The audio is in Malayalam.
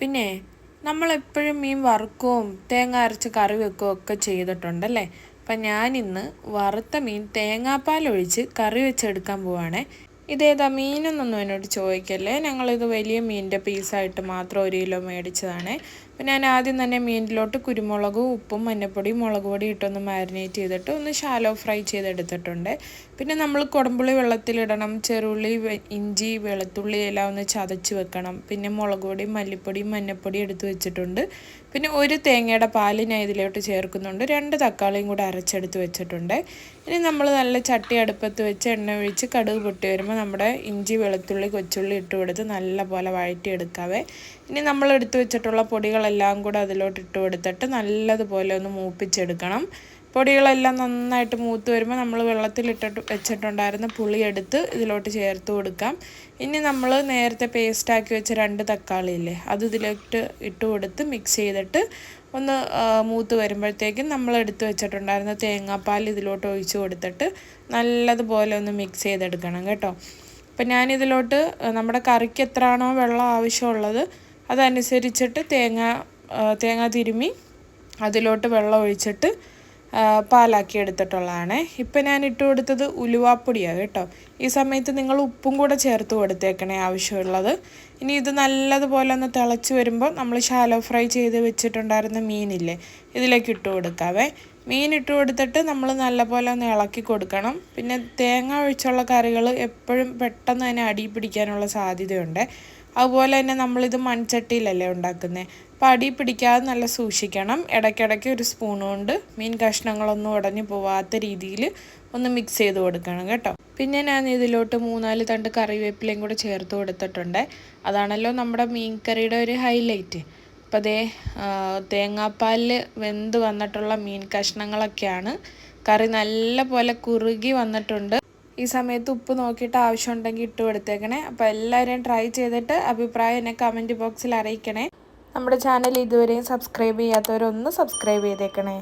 പിന്നെ നമ്മളെപ്പോഴും മീൻ വറുക്കുകയും തേങ്ങ അരച്ച് കറി വെക്കുകയും ഒക്കെ ചെയ്തിട്ടുണ്ടല്ലേ. അപ്പം ഞാനിന്ന് വറുത്ത മീൻ തേങ്ങാപ്പാലൊഴിച്ച് കറി വെച്ചെടുക്കാൻ പോവാണേ. ഇതേതാ മീനെന്നൊന്നും എന്നോട് ചോദിക്കല്ലേ. ഞങ്ങളിത് വലിയ മീനിൻ്റെ പീസായിട്ട് മാത്രം 1 കിലോ മേടിച്ചതാണ്. അപ്പം ഞാൻ ആദ്യം തന്നെ മീനിലോട്ട് കുരുമുളകും ഉപ്പും മഞ്ഞൾപ്പൊടിയും മുളക് പൊടി ഇട്ടൊന്ന് മാരിനേറ്റ് ചെയ്തിട്ട് ഒന്ന് ഷാലോ ഫ്രൈ ചെയ്തെടുത്തിട്ടുണ്ട്. പിന്നെ നമ്മൾ കുടംപുളി വെള്ളത്തിലിടണം, ചെറുള്ളി ഇഞ്ചി വെളുത്തുള്ളി എല്ലാം ഒന്ന് ചതച്ച് വെക്കണം. പിന്നെ മുളക് പൊടിയും മല്ലിപ്പൊടിയും മഞ്ഞൾപ്പൊടിയും എടുത്ത് വെച്ചിട്ടുണ്ട്. പിന്നെ 1 തേങ്ങയുടെ പാല് ഞാൻ ഇതിലോട്ട് ചേർക്കുന്നുണ്ട്. 2 തക്കാളിയും കൂടെ അരച്ചെടുത്ത് വെച്ചിട്ടുണ്ട്. ഇനി നമ്മൾ നല്ല ചട്ടി അടുപ്പത്ത് വെച്ച് എണ്ണ ഒഴിച്ച് കടുക് പൊട്ടി വരുമ്പോൾ നമ്മുടെ ഇഞ്ചി വെളുത്തുള്ളി കൊച്ചുള്ളി ഇട്ട് കൊടുത്ത് നല്ല പോലെ വഴറ്റിയെടുക്കാവേ. ഇനി നമ്മൾ എടുത്ത് വെച്ചിട്ടുള്ള പൊടികളെല്ലാം കൂടെ അതിലോട്ട് ഇട്ട് കൊടുത്തിട്ട് നല്ലതുപോലെ ഒന്ന് മൂപ്പിച്ചെടുക്കണം. പൊടികളെല്ലാം നന്നായിട്ട് മൂത്ത് വരുമ്പോൾ നമ്മൾ വെള്ളത്തിലിട്ടിട്ട് വെച്ചിട്ടുണ്ടായിരുന്ന പുളി എടുത്ത് ഇതിലോട്ട് ചേർത്ത് കൊടുക്കാം. ഇനി നമ്മൾ നേരത്തെ പേസ്റ്റാക്കി വെച്ച 2 തക്കാളി ഇല്ലേ, അത് ഇതിലോട്ട് ഇട്ട് കൊടുത്ത് മിക്സ് ചെയ്തിട്ട് ഒന്ന് മൂത്ത് വരുമ്പോഴത്തേക്കും നമ്മൾ എടുത്ത് വെച്ചിട്ടുണ്ടായിരുന്ന തേങ്ങാപ്പാൽ ഇതിലോട്ട് ഒഴിച്ച് കൊടുത്തിട്ട് നല്ലതുപോലെ ഒന്ന് മിക്സ് ചെയ്തെടുക്കണം കേട്ടോ. അപ്പം ഞാനിതിലോട്ട് നമ്മുടെ കറിക്ക് എത്രയാണോ വെള്ളം ആവശ്യമുള്ളത് അതനുസരിച്ചിട്ട് തേങ്ങ തിരുമ്മി അതിലോട്ട് വെള്ളം ഒഴിച്ചിട്ട് പാലാക്കി എടുത്തിട്ടുള്ളതാണ്. ഇപ്പം ഞാൻ ഇട്ട് കൊടുത്തത് ഉലുവാപ്പൊടിയാണ് കേട്ടോ. ഈ സമയത്ത് നിങ്ങൾ ഉപ്പും കൂടെ ചേർത്ത് കൊടുത്തേക്കണേ ആവശ്യമുള്ളത്. ഇനി ഇത് നല്ലതുപോലെ ഒന്ന് തിളച്ച് വരുമ്പോൾ നമ്മൾ ഷാലോ ഫ്രൈ ചെയ്ത് വെച്ചിട്ടുണ്ടായിരുന്ന മീനില്ലേ, ഇതിലേക്ക് ഇട്ട് കൊടുക്കാവേ. മീൻ ഇട്ട് കൊടുത്തിട്ട് നമ്മൾ നല്ലപോലെ ഒന്ന് ഇളക്കി കൊടുക്കണം. പിന്നെ തേങ്ങ ഒഴിച്ചുള്ള കറികൾ എപ്പോഴും പെട്ടെന്ന് തന്നെ അടി പിടിക്കാനുള്ള സാധ്യതയുണ്ട്. അതുപോലെ തന്നെ നമ്മളിത് മൺചട്ടിയിലല്ലേ ഉണ്ടാക്കുന്നത്, അപ്പോൾ അടി പിടിക്കാതെ നല്ല സൂക്ഷിക്കണം. ഇടയ്ക്കിടയ്ക്ക് ഒരു സ്പൂൺ കൊണ്ട് മീൻ കഷ്ണങ്ങളൊന്നും ഉടഞ്ഞു പോവാത്ത രീതിയിൽ ഒന്ന് മിക്സ് ചെയ്ത് കൊടുക്കണം കേട്ടോ. പിന്നെ ഞാൻ ഇതിലോട്ട് 3-4 തണ്ട് കറിവേപ്പിലയും കൂടെ ചേർത്ത് കൊടുത്തിട്ടുണ്ട്. അതാണല്ലോ നമ്മുടെ മീൻ കറിയുടെ ഒരു ഹൈലൈറ്റ്. അപ്പോൾ അതേ തേങ്ങാപ്പാലിൽ വെന്ത് വന്നിട്ടുള്ള മീൻ കഷ്ണങ്ങളൊക്കെയാണ്. കറി നല്ല പോലെ കുറുകി വന്നിട്ടുണ്ട്. ഈ സമയത്ത് ഉപ്പ് നോക്കിയിട്ട് ആവശ്യമുണ്ടെങ്കിൽ ഇട്ട് കൊടുത്തേക്കണേ. അപ്പോൾ എല്ലാവരും ട്രൈ ചെയ്തിട്ട് അഭിപ്രായം എന്നെ കമൻറ്റ് ബോക്സിൽ അറിയിക്കണേ. നമ്മുടെ ചാനൽ ഇതുവരെയും സബ്സ്ക്രൈബ് ചെയ്യാത്തവരൊന്ന് സബ്സ്ക്രൈബ് ചെയ്തേക്കണേ.